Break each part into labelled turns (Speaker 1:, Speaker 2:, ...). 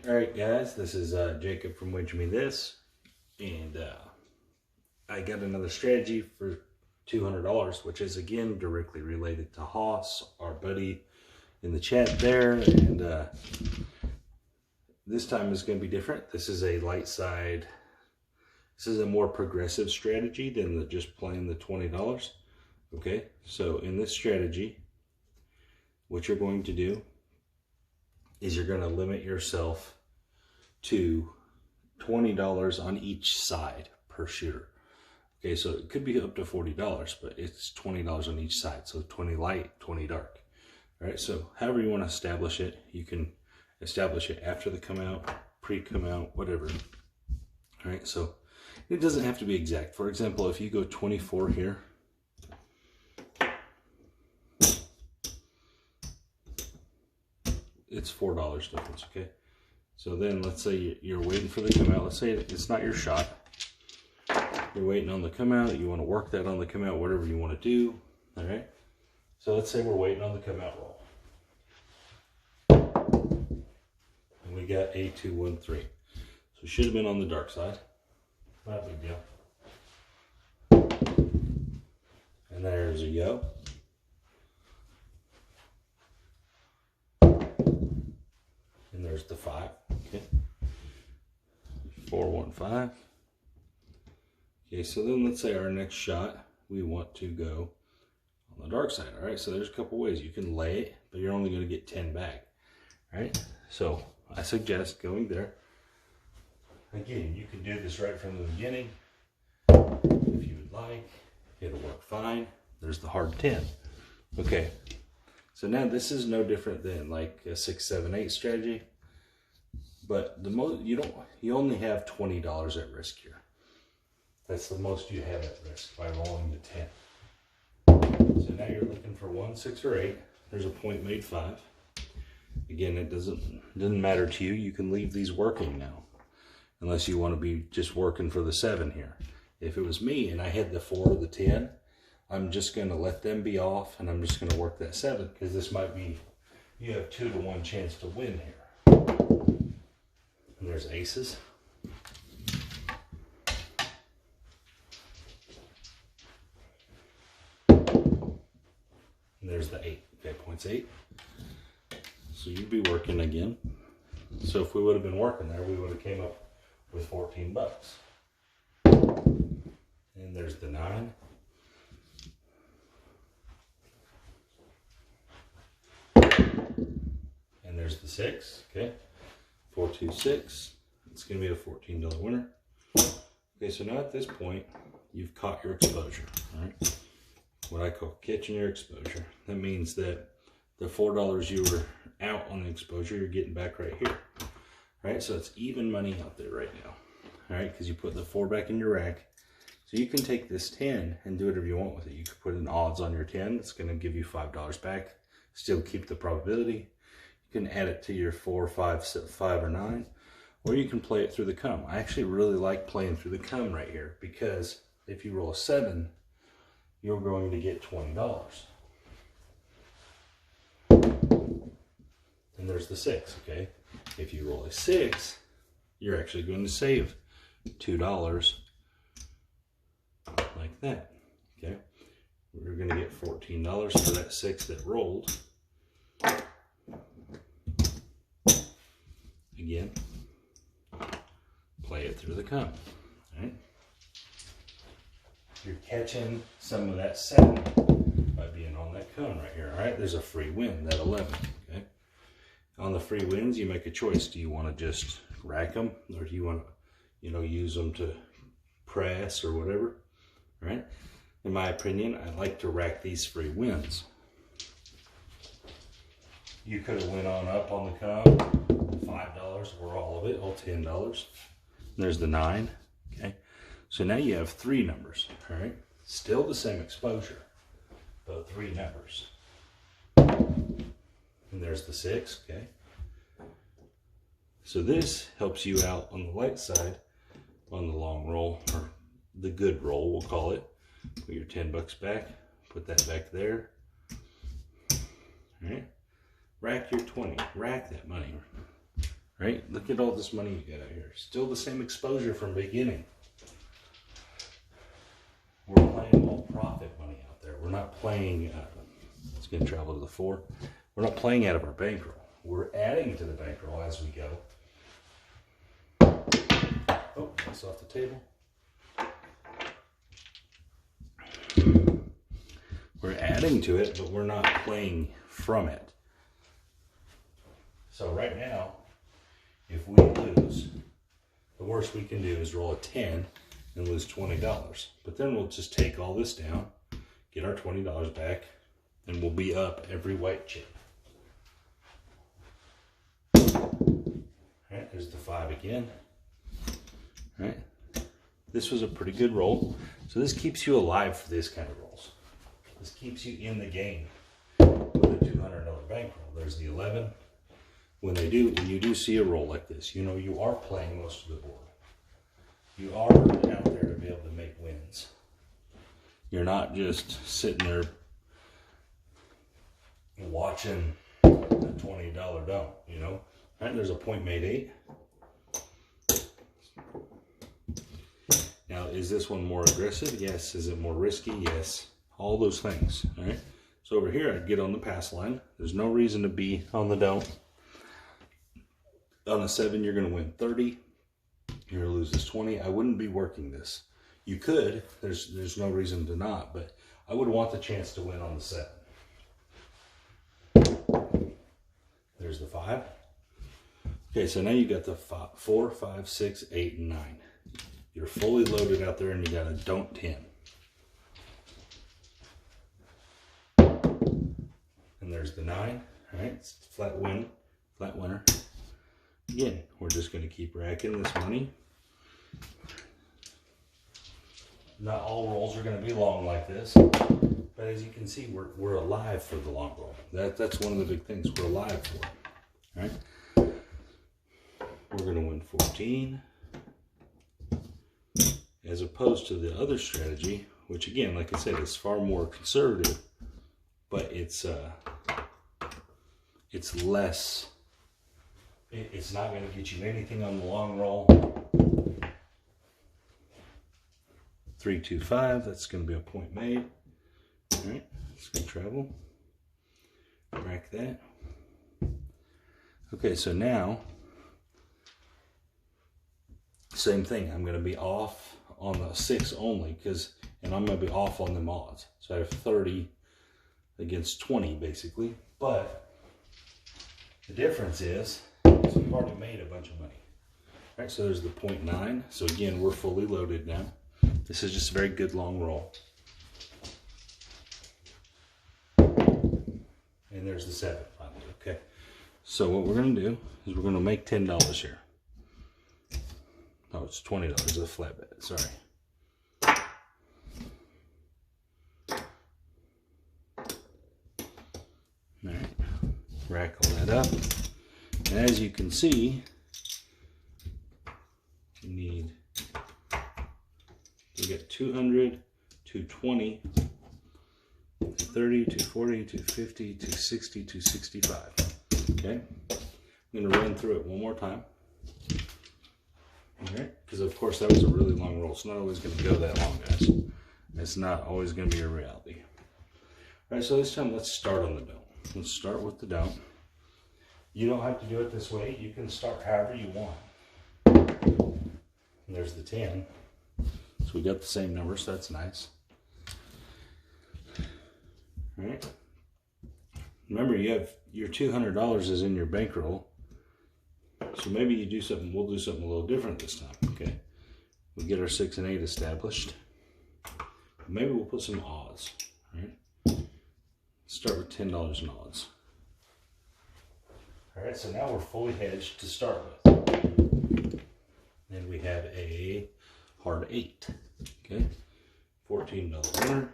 Speaker 1: Alright guys, this is Jacob from Wager Me This, and I got another strategy for $200, which is again directly related to HOSS, our buddy in the chat there, and this time is going to be different. This is a light side, this is a more progressive strategy than just playing the $20. Okay, so in this strategy, what you're going to do is you're going to limit yourself to $20 on each side per shooter. Okay, so it could be up to $40, but it's $20 on each side. So 20 light, 20 dark. All right, so however you want to establish it, you can establish it after the come out, pre-come out, whatever. All right, so it doesn't have to be exact. For example, if you go 24 here, it's $4 difference, okay? So then let's say you're waiting for the come out. Let's say it's not your shot. You're waiting on the come out. You want to work that on the come out, whatever you want to do, all right? So let's say we're waiting on the come out roll. And we got a 2, 1, 3. So it should have been on the dark side. Not a big deal. And there's a yo. There's the 5, okay, 4, 1, 5. Okay, so then let's say our next shot, we want to go on the dark side, all right? So there's a couple ways. You can lay it, but you're only gonna get 10 back, all right? So I suggest going there. Again, you can do this right from the beginning if you would like. It'll work fine. There's the hard 10, okay. So now this is no different than like a 6, 7, 8 strategy. But the most you only have $20 at risk here. That's the most you have at risk by rolling the 10. So now you're looking for 1, 6, or 8. There's a point made 5. Again, it doesn't matter to you. You can leave these working now, unless you want to be just working for the 7 here. If it was me and I had the 4 or the 10, I'm just going to let them be off, and I'm just going to work that 7, because this might be, you have 2 to 1 chance to win here. And there's aces. And there's the 8. Okay, points 8. So you'd be working again. So if we would have been working there, we would have came up with 14 bucks. And there's the 9. And there's the 6, okay? 4, 2, 6. It's going to be a $14 winner. Okay, so now at this point, you've caught your exposure, all right? What I call catching your exposure. That means that the $4 you were out on the exposure, you're getting back right here, all right? So it's even money out there right now, all right? Because you put the 4 back in your rack. So you can take this 10 and do whatever you want with it. You could put in odds on your 10. It's going to give you $5 back. Still keep the probability. You can add it to your 4, 5, 5, or 9, or you can play it through the come. I actually really like playing through the come right here, because if you roll a 7, you're going to get $20. And there's the 6, okay? If you roll a 6, you're actually going to save $2 like that, okay? We're going to get $14 for that 6 that rolled. Again, play it through the come, all right? You're catching some of that 7 by being on that come right here, all right? There's a free win, that 11, okay? On the free wins, you make a choice. Do you want to just rack them, or do you want to, use them to press or whatever, all right? In my opinion, I like to rack these free wins. You could have went on up on the come, $5 or all of it, all $10. There's the 9, okay? So now you have 3 numbers, all right? Still the same exposure, but 3 numbers. And there's the 6, okay? So this helps you out on the light side, on the long roll, or the good roll, we'll call it. Put your 10 bucks back, put that back there. All right? Rack your 20, rack that money. right? Look at all this money you got out here. Still the same exposure from beginning. We're playing all profit money out there. We're not playing, it's going to travel to the 4. We're not playing out of our bankroll. We're adding to the bankroll as we go. Oh, that's off the table. We're adding to it, but we're not playing from it. So right now, if we lose, the worst we can do is roll a 10 and lose $20. But then we'll just take all this down, get our $20 back, and we'll be up every white chip. All right, there's the 5 again. All right, this was a pretty good roll. So this keeps you alive for this kind of rolls. This keeps you in the game with a $200 bankroll. There's the 11. When you do see a roll like this, you know you are playing most of the board. You are out there to be able to make wins. You're not just sitting there watching a $20 dump, you know. All right, there's a point made 8. Now, is this one more aggressive? Yes. Is it more risky? Yes. All those things, all right? So over here, I'd get on the pass line. There's no reason to be on the don't. On a 7, you're going to win 30. You're going to lose this 20. I wouldn't be working this. You could. There's no reason to not, but I would want the chance to win on the 7. There's the 5. Okay, so now you got the 4, 5, 6, 8, and 9. You're fully loaded out there, and you got a don't 10. And there's the 9. All right, it's flat win, flat winner. Again, we're just going to keep racking this money. Not all rolls are going to be long like this, but as you can see, we're alive for the long roll. That's one of the big things we're alive for. All right, we're going to win 14, as opposed to the other strategy, which again, like I said, is far more conservative, but it's less. It's not going to get you anything on the long roll. 3, 2, 5. That's going to be a point made. All right, it's going to travel. Rack that. Okay, so now, same thing. I'm going to be off on the 6 only, and I'm going to be off on the odds. So I have 30 against 20, basically. But the difference is, so we've already made a bunch of money. All right, so there's the 0.9. So again, we're fully loaded now. This is just a very good long roll. And there's the 7 finally. Okay. So what we're going to do is we're going to make $10 here. Oh, it's $20. A flat bet. Sorry. All right. Rack all that up. And as you can see, we got 200, 220, 230, 240, 250, 260, 265. Okay, I'm going to run through it one more time. All right, because of course that was a really long roll. It's not always going to go that long, guys. It's not always going to be a reality. All right, so this time let's start on the don't. Let's start with the don't. You don't have to do it this way. You can start however you want. And there's the 10. So we got the same number, so that's nice. All right. Remember, you have your $200 is in your bankroll. So maybe you do something, we'll do something a little different this time, okay? We'll get our 6 and 8 established. Maybe we'll put some odds, all right? Start with $10 in odds. All right, so now we're fully hedged to start with. Then we have a hard 8, okay? $14 winner.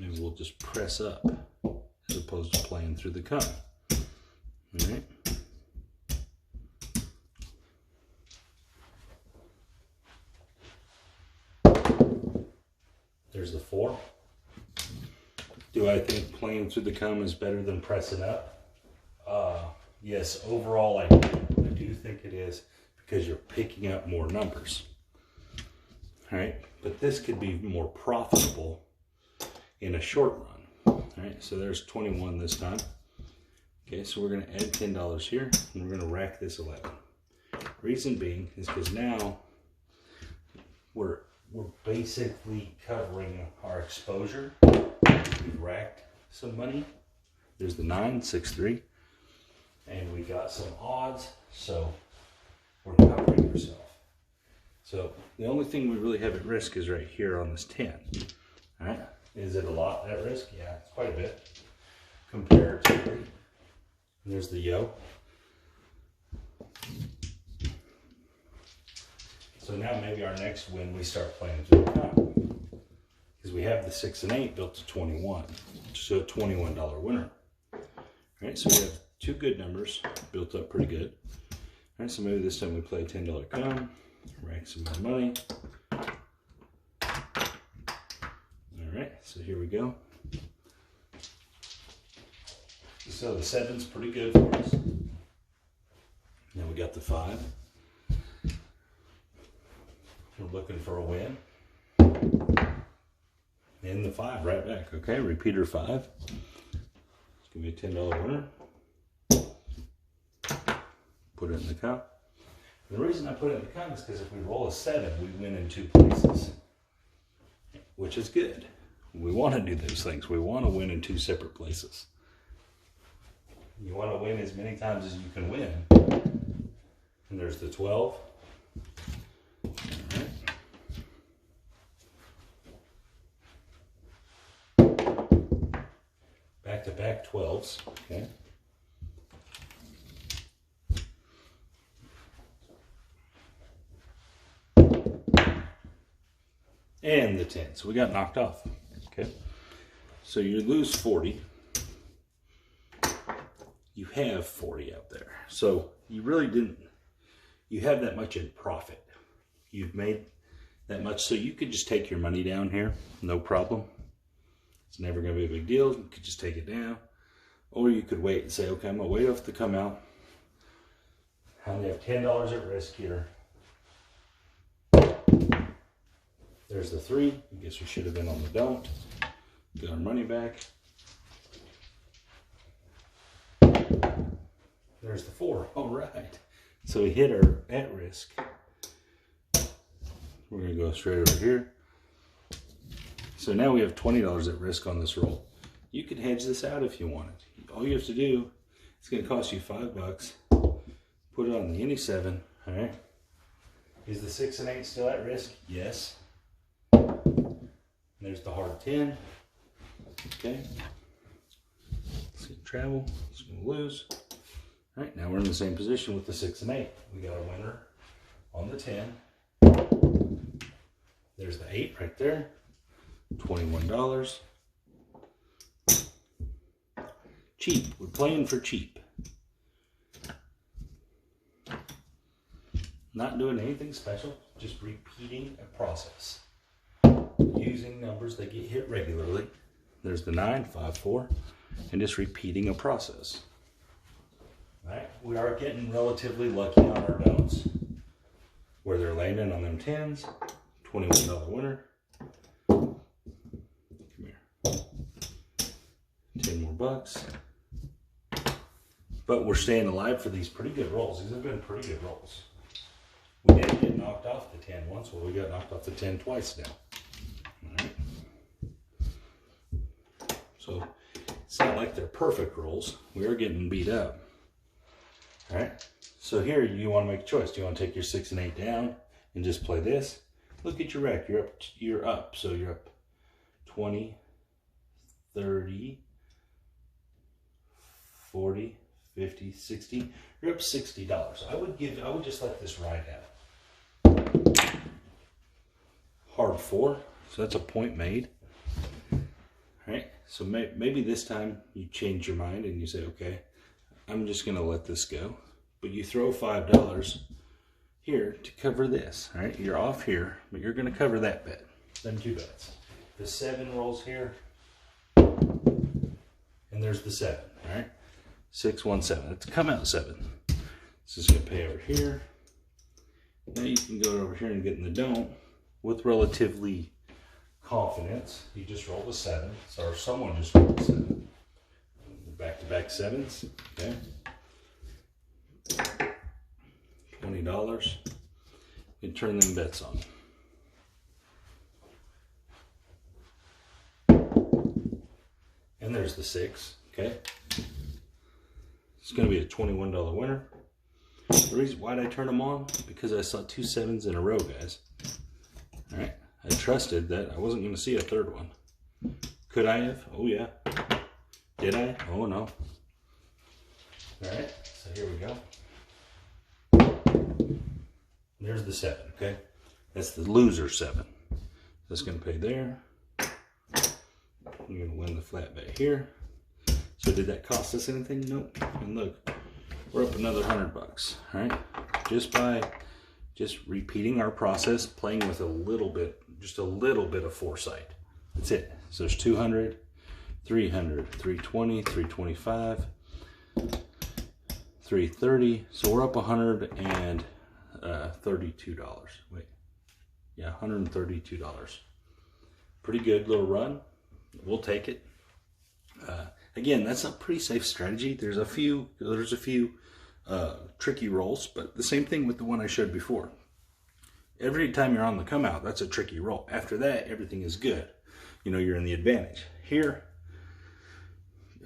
Speaker 1: And we'll just press up as opposed to playing through the cone. All right. There's the 4. Do I think playing through the comb is better than pressing up? Yes, overall I do think it is, because you're picking up more numbers. All right, but this could be more profitable in a short run. All right, so there's 21 this time. Okay, so we're gonna add $10 here, and we're gonna rack this 11. Reason being is because now we're basically covering our exposure. We've racked some money. There's the 9, 6, 3. And we got some odds, so we're covering ourselves. So the only thing we really have at risk is right here on this 10. All right, is it a lot at risk? Yeah, it's quite a bit comparatively. There's the yo. So now maybe our next win, we start playing through the comb, because we have the 6 and 8 built to 21, so a $21 winner. All right, so we have 2 good numbers built up pretty good. All right, so maybe this time we play $10 comb, rack some more money. All right, so here we go. So the 7's pretty good for us. Now we got the 5. We're looking for a win. And the 5 right back. Okay, repeater 5. It's gonna be a $10 winner. Put it in the cup. And the reason I put it in the cup is because if we roll a 7, we win in 2 places, which is good. We want to do those things. We want to win in 2 separate places. You want to win as many times as you can win. And there's the 12. All right. Back-to-back 12s. Okay. And the 10. So we got knocked off. Okay. So you lose 40. You have 40 out there. So you really didn't, you have that much in profit. You've made that much, so you could just take your money down here, no problem. It's never gonna be a big deal. You could just take it down. Or you could wait and say, okay, I'm gonna wait off to come out. I only have $10 at risk here. There's the 3. I guess we should have been on the don't. Get our money back. There's the 4. All right. So we hit our at risk. We're going to go straight over here. So now we have $20 at risk on this roll. You can hedge this out if you wanted. All you have to do, it's going to cost you $5. Put it on the any 7. All right. Is the 6 and 8 still at risk? Yes. There's the hard 10. Okay. It's going to travel. It's going to lose. All right, now we're in the same position with the 6 and 8. We got a winner on the 10. There's the 8 right there. $21. Cheap. We're playing for cheap. Not doing anything special, just repeating a process. Using numbers that get hit regularly. There's the 9, 5, 4, and just repeating a process. All right, we are getting relatively lucky on our don'ts, where they're landing on them 10s. $21 winner. Come here. 10 more bucks. But we're staying alive for these pretty good rolls. These have been pretty good rolls. We didn't get knocked off the 10 once, well, we got knocked off the 10 twice now. All right. So it's not like they're perfect rolls. We are getting beat up. All right. So here you want to make a choice. Do you want to take your 6 and 8 down and just play this? Look at your rack. You're up. So you're up 20, 30, 40, 50, 60. You're up $60. I would just let this ride out. Hard 4. So that's a point made. All right. So maybe this time you change your mind and you say, okay, I'm just going to let this go. But you throw $5 here to cover this. All right. You're off here, but you're going to cover that bet. Them 2 bets. the 7 rolls here, and there's the 7, all right? 6, 1, 7. It's come out 7. This is going to pay over here. Now you can go over here and get in the don't with relatively confidence. You just roll the 7, or someone just rolled the 7. Back-to-back 7s, okay? $20. You turn them bets on. And there's the 6, okay? It's going to be a $21 winner. The reason why did I turn them on? Because I saw 2 7s in a row, guys. All right, I trusted that I wasn't going to see a third one. Could I have? Oh yeah. Did I? Oh no. All right, so here we go. There's the 7, okay? That's the loser 7. That's going to pay there. You're going to win the flat bet here. So did that cost us anything? Nope. And look, we're up another $100, all right? Just repeating our process, playing with a little bit, just a little bit of foresight. That's it. So there's 200, 300, 320, 325, 330. So we're up $132. Wait, yeah, $132. Pretty good little run. We'll take it. Again, that's a pretty safe strategy. There's a few tricky rolls, but the same thing with the one I showed before. Every time you're on the come out, that's a tricky roll. After that, everything is good. You know, you're in the advantage. Here,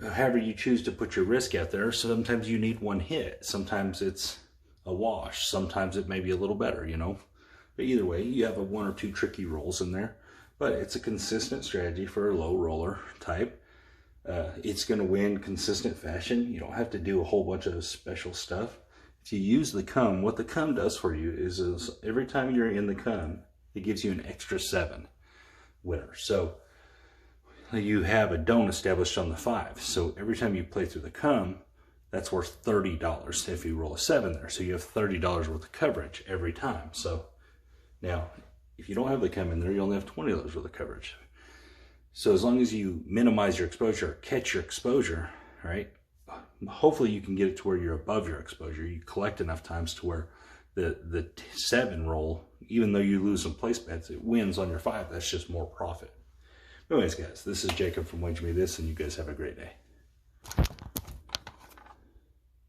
Speaker 1: however you choose to put your risk out there, sometimes you need one hit. Sometimes it's a wash. Sometimes it may be a little better, you know. But either way, you have 1 or 2 tricky rolls in there. But it's a consistent strategy for a low roller type. It's going to win consistent fashion. You don't have to do a whole bunch of special stuff. If you use the come, what the come does for you is every time you're in the come, it gives you an extra 7 winner. So you have a don't established on the 5. So every time you play through the come, that's worth $30 if you roll a 7 there. So you have $30 worth of coverage every time. So now, if you don't have the come in there, you only have $20 worth of coverage. So as long as you minimize your exposure, or catch your exposure, right? Hopefully you can get it to where you're above your exposure. You collect enough times to where the 7 roll, even though you lose some place bets, it wins on your 5. That's just more profit. Anyways, guys, this is Jacob from Wager Me This, and you guys have a great day.